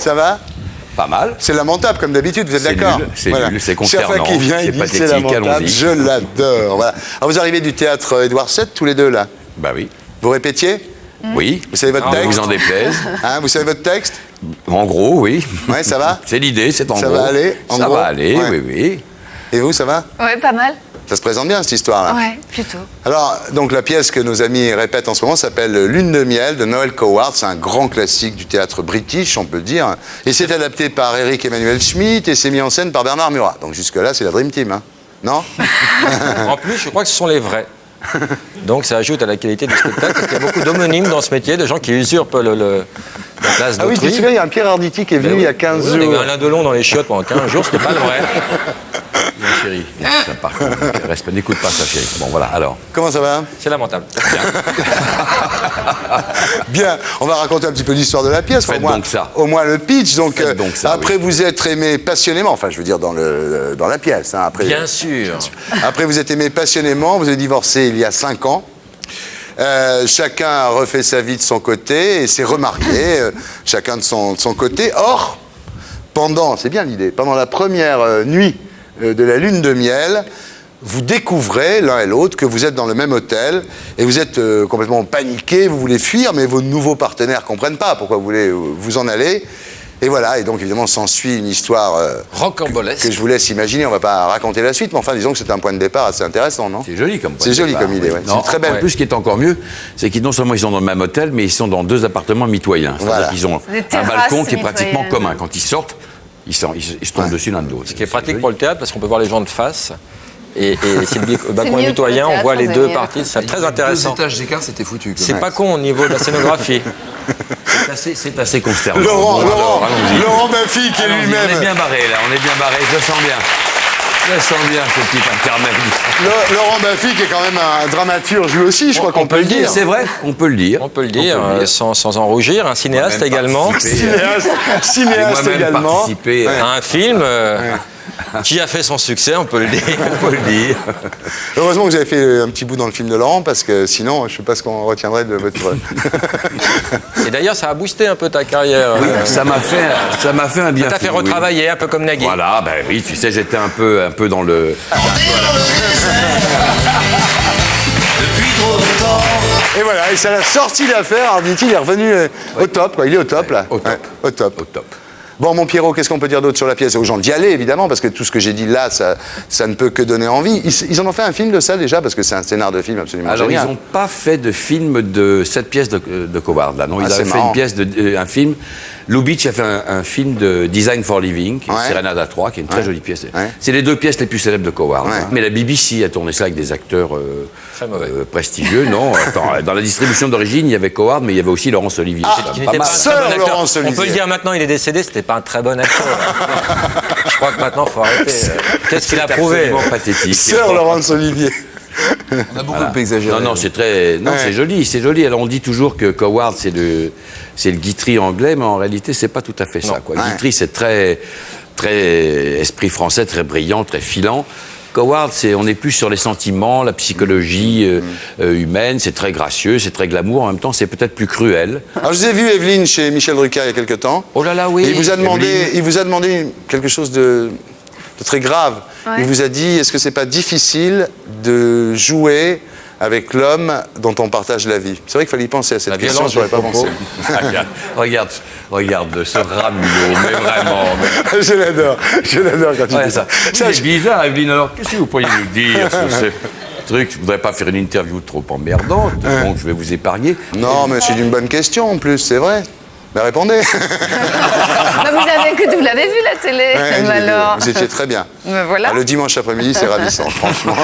Ça va? Pas mal. C'est lamentable, comme d'habitude, vous êtes d'accord? C'est nul, c'est concernant. Chaque fois qu'il vient, il dit c'est lamentable. Je l'adore. Voilà. Alors, vous arrivez du théâtre Édouard VII, tous les deux, là? Bah oui. Vous répétiez? Oui. Vous savez votre texte? Vous en déplaise. Hein, vous savez votre texte? En gros, oui. Ouais, ça va? C'est l'idée, c'est en gros. Ça va aller? Ça va aller, oui, oui. Et vous, ça va? Ouais, pas mal. Ça se présente bien, cette histoire-là. Ouais, plutôt. Alors, donc, la pièce que nos amis répètent en ce moment s'appelle Lune de miel de Noel Coward. C'est un grand classique du théâtre british, on peut le dire. Et c'est adapté par Eric Emmanuel Schmitt et c'est mis en scène par Bernard Murat. Donc, jusque-là, c'est la Dream Team, hein? Non? En plus, je crois que ce sont les vrais. Donc ça ajoute à la qualité du spectacle, parce qu'il y a beaucoup d'homonymes dans ce métier, de gens qui usurpent la place Ah oui, je me souviens, il y a un Pierre Arditi qui est venu il y a 15 jours. Il y a eu un Alain Delon dans les chiottes pendant 15 jours, c'était pas le vrai. Mon chéri, ça, par contre, n'écoute pas ça, chérie. Bon, voilà, alors. Comment ça va? C'est lamentable. Bien, on va raconter un petit peu l'histoire de la pièce. Faites donc ça. Au moins le pitch. Donc, donc ça, après vous êtes aimé passionnément, enfin je veux dire dans la pièce. Hein, après, Bien sûr. Après vous êtes aimé passionnément, vous avez divorcé il y a 5 ans. Chacun a refait sa vie de son côté et s'est remarié, chacun de son côté. Or, c'est bien l'idée, pendant la première nuit de la lune de miel, vous découvrez l'un et l'autre que vous êtes dans le même hôtel et vous êtes complètement paniqué, vous voulez fuir, mais vos nouveaux partenaires ne comprennent pas pourquoi vous voulez vous en aller. Et voilà, et donc évidemment s'ensuit une histoire rocambolesque que je vous laisse imaginer, on ne va pas raconter la suite, mais enfin disons que c'est un point de départ assez intéressant, non? C'est joli comme point. C'est joli comme idée, ouais. C'est très belle. En plus, ce qui est encore mieux, c'est qu'ils non seulement ils sont dans le même hôtel, mais ils sont dans 2 appartements mitoyens. Voilà. C'est-à-dire qu'ils ont un balcon qui est pratiquement commun. Quand ils sortent, ils se tombent dessus l'un de l'autre. Ce qui est pratique pour le théâtre, parce qu'on peut voir les gens de face. Et si le balcon est mieux mitoyen, pour le on voit les théâtre, 2 vous parties, c'est très intéressant. 2 étages d'écart, c'était foutu. C'est pas con au niveau de la scénographie. C'est assez consternant. Laurent Baffy qui est On est lui-même. bien barré là, on est bien barré, je le sens bien. Je le sens bien, ce petit intermède. Laurent Baffy qui est quand même un dramaturge lui aussi, je crois qu'on peut le dire. C'est vrai, on peut le dire. On peut le dire, sans en rougir. Un cinéaste également. Cinéaste également. Participé à Un film qui a fait son succès, on peut le dire. on peut le dire. Heureusement que vous avez fait un petit bout dans le film de Laurent, parce que sinon, je ne sais pas ce qu'on retiendrait de votre... Et d'ailleurs, ça a boosté un peu ta carrière. Oui, ça m'a fait un bien. Ça t'a fait retravailler, un peu comme Nagui. Voilà, ben oui, tu sais, j'étais un peu dans le... Et voilà, et ça l'a sorti d'affaire, Arditi, il est revenu au top, quoi. Il est au top, là. Au top. Ouais, au top. Au top. Bon, mon Pierrot, qu'est-ce qu'on peut dire d'autre sur la pièce? Aux gens d'y aller, évidemment, parce que tout ce que j'ai dit là, ça ne peut que donner envie. Ils en ont fait un film de ça, déjà, parce que c'est un scénar de film absolument Alors, génial. ils n'ont pas fait de film de cette pièce de Coward, là. Non, ils avaient fait marrant. une pièce, un film. Lubitsch a fait un film de Design for Living, qui est Serenade à 3, qui est une très jolie pièce. Ouais. C'est les 2 pièces les plus célèbres de Coward. Ouais. Mais la BBC a tourné ça avec des acteurs Très mauvais. prestigieux. Non, attends, dans la distribution d'origine, il y avait Coward, mais il y avait aussi Laurence Olivier. Qui Pas n'était mal. pas un très Sœur bon acteur. Laurence Olivier. On peut le dire maintenant, il est décédé, c'était pas un très bon acteur. Je crois que maintenant, il faut arrêter. Qu'est-ce qu'il a prouvé? Absolument pathétique. Sœur Laurence Olivier. On a beaucoup exagéré. Non, c'est très... Non, c'est joli, c'est joli. Alors, on dit toujours que Coward, c'est le Guitry anglais, mais en réalité, c'est pas tout à fait ça, quoi. Ouais. Guitry, c'est très esprit français, très brillant, très filant. Coward, on est plus sur les sentiments, la psychologie humaine, c'est très gracieux, c'est très glamour, en même temps, c'est peut-être plus cruel. Alors, je vous ai vu, Evelyne, chez Michel Drucker il y a quelque temps. Oh là là, oui. Et il vous a Evelyne. demandé quelque chose de très grave. Ouais. Il vous a dit, est-ce que c'est pas difficile de jouer avec l'homme dont on partage la vie? C'est vrai qu'il fallait y penser à cette question, violence je n'aurais pas des propos. pensé. regarde ce ramelot, mais vraiment. Je l'adore quand il Ouais, dit ça. ça. C'est bizarre, Evelyne. Alors, qu'est-ce que vous pourriez nous dire sur ce truc? Je ne voudrais pas faire une interview trop emmerdante, donc je vais vous épargner. Non, mais c'est une bonne question en plus, c'est vrai. Mais répondez. Bah, vous l'avez vu la télé, Ouais, je l'ai vu. alors. Vous étiez très bien. Voilà. Ah, le dimanche après-midi, c'est ravissant, franchement.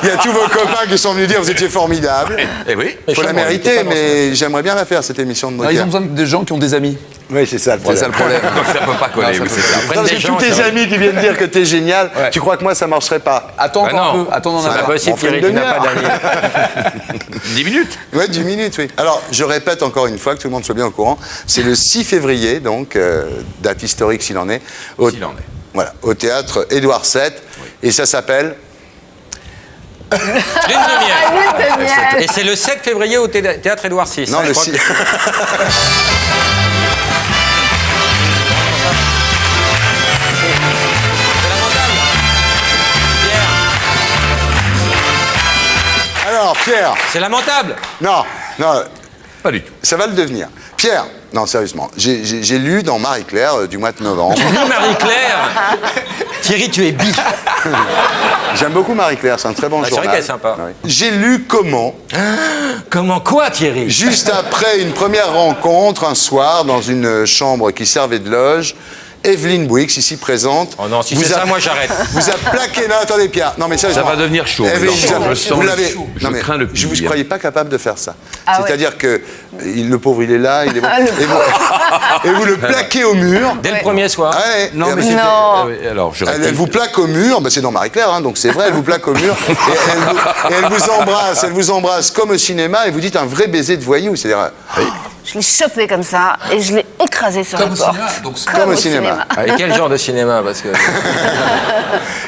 Il y a tous vos copains qui sont venus dire vous étiez formidables. Eh oui. Il faut la mériter, mais j'aimerais bien la faire, cette émission de Ah, ils moteur. ont besoin de gens qui ont des amis. Oui, c'est ça le C'est ça problème. le problème. Donc ça peut pas coller, Non, oui, ça c'est peut ça. pas. Non, parce que tous tes amis qui viennent dire que t'es génial, Ouais. tu crois que moi ça marcherait pas? Attends Bah encore non. un peu. Attends d'en C'est pas avoir. possible, on fait une Thierry, tu n'as pas demi-heure. d'amis. 10 minutes. Ouais, 10 minutes, oui. Alors, je répète encore une fois, que tout le monde soit bien au courant, c'est le 6 février, donc, date historique s'il en est, S'il en est. Voilà, au théâtre Édouard VII, et ça s'appelle... Lune de miel. Lune de miel. Et c'est le 7 février au théâtre Édouard VI. Non, hein, je le crois 6... que- Alors, Pierre. C'est lamentable. Non, non, Pas du tout. ça va le devenir. Pierre, non, sérieusement, j'ai lu dans Marie-Claire du mois de novembre. Tu dis Marie-Claire. Thierry, tu es bi. J'aime beaucoup Marie-Claire, c'est un très bon Ah, c'est journal. vrai qu'elle est sympa. Ouais. J'ai lu comment, Comment quoi, Thierry? juste après une première rencontre, un soir, dans une chambre qui servait de loge, Evelyne Bouix, ici présente. Oh non, si vous c'est a- ça, moi j'arrête. Vous a plaqué. Non, attendez, Pierre. Non, mais Ça sérieusement. va devenir chaud. Evelyne, je vous le sens. vous l'avez. Je Non, mais crains le je vous pire. croyais pas capable de faire ça. Ah ouais. C'est-à-dire que le pauvre, il est là, il est bon. Et vous le plaquez au mur. Dès le premier soir. Ouais, Non, et mais c'était- Non. Alors, je Elle vous plaque au mur, ben c'est dans Marie-Claire, hein, donc c'est vrai, elle vous plaque au mur, et elle vous embrasse comme au cinéma, et vous dites un vrai baiser de voyou, c'est-à-dire, Je l'ai chopé comme ça et je l'ai écrasé sur Comme la au porte. cinéma, donc c'est comme au cinéma. Et quel genre de cinéma? Parce que.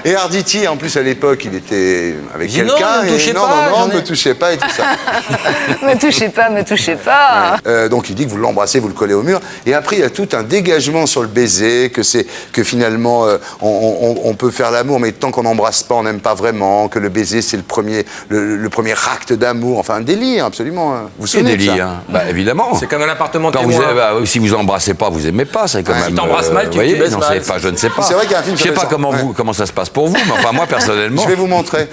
Et Arditi, en plus à l'époque, il était avec Il dit non, quelqu'un, ne me et touchez non, pas, non, j'en ne ai- me touchez pas, et tout ça. Me touchez pas, me touchez pas. Donc il dit que vous l'embrassez, vous le collez au mur, et après il y a tout un dégagement sur le baiser, que finalement on peut faire l'amour, mais tant qu'on n'embrasse pas, on n'aime pas vraiment, que le baiser c'est le premier acte d'amour, enfin un délire absolument. Vous vous C'est souvenez de ça? délire. Hein. Bah, évidemment. C'est comme un appartement Quand vous, témoin. si vous embrassez pas, vous aimez pas, c'est quand même. Si t'embrasses mal, tu voyez, baises non, mal. c'est pas, je ne sais pas. C'est vrai qu'il y a un film Je sais qui pas s'appelle ça. comment ça se passe pour vous, mais enfin moi personnellement. Je vais vous montrer.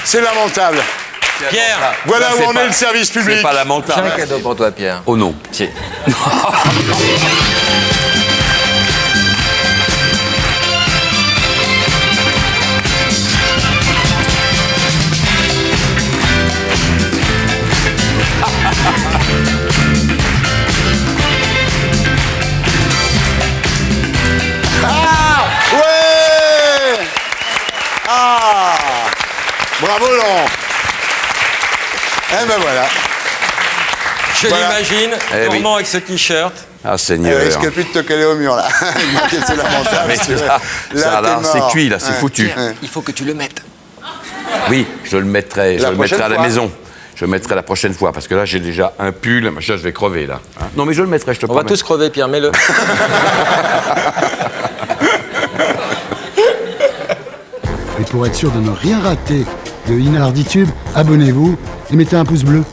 C'est lamentable. Pierre, Voilà Ça, où c'est en pas- est le service C'est public. pas j'ai lamentable. un cadeau pour toi, Pierre. Oh non. Si. Ah ouais. Ah. Bravo Laurent. Eh ben voilà. Je Voilà. l'imagine, Eh oui. tournant avec ce t-shirt. Ah Elle Seigneur. risque plus de te coller au mur là. C'est lamentable. Mais là, ça, là, t'es c'est mort. cuit, là, c'est Ouais. foutu. Ouais. Il faut que tu le mettes. Oui, je le mettrai. Je La le mettrai prochaine à la fois. maison. Je le mettrai la prochaine fois parce que là j'ai déjà un pull, machin, je vais crever là. Hein. Non mais je le mettrai, je te On va promets. tous crever, Pierre, mets-le. Et pour être sûr de ne rien rater de Inarditube, abonnez-vous et mettez un pouce bleu.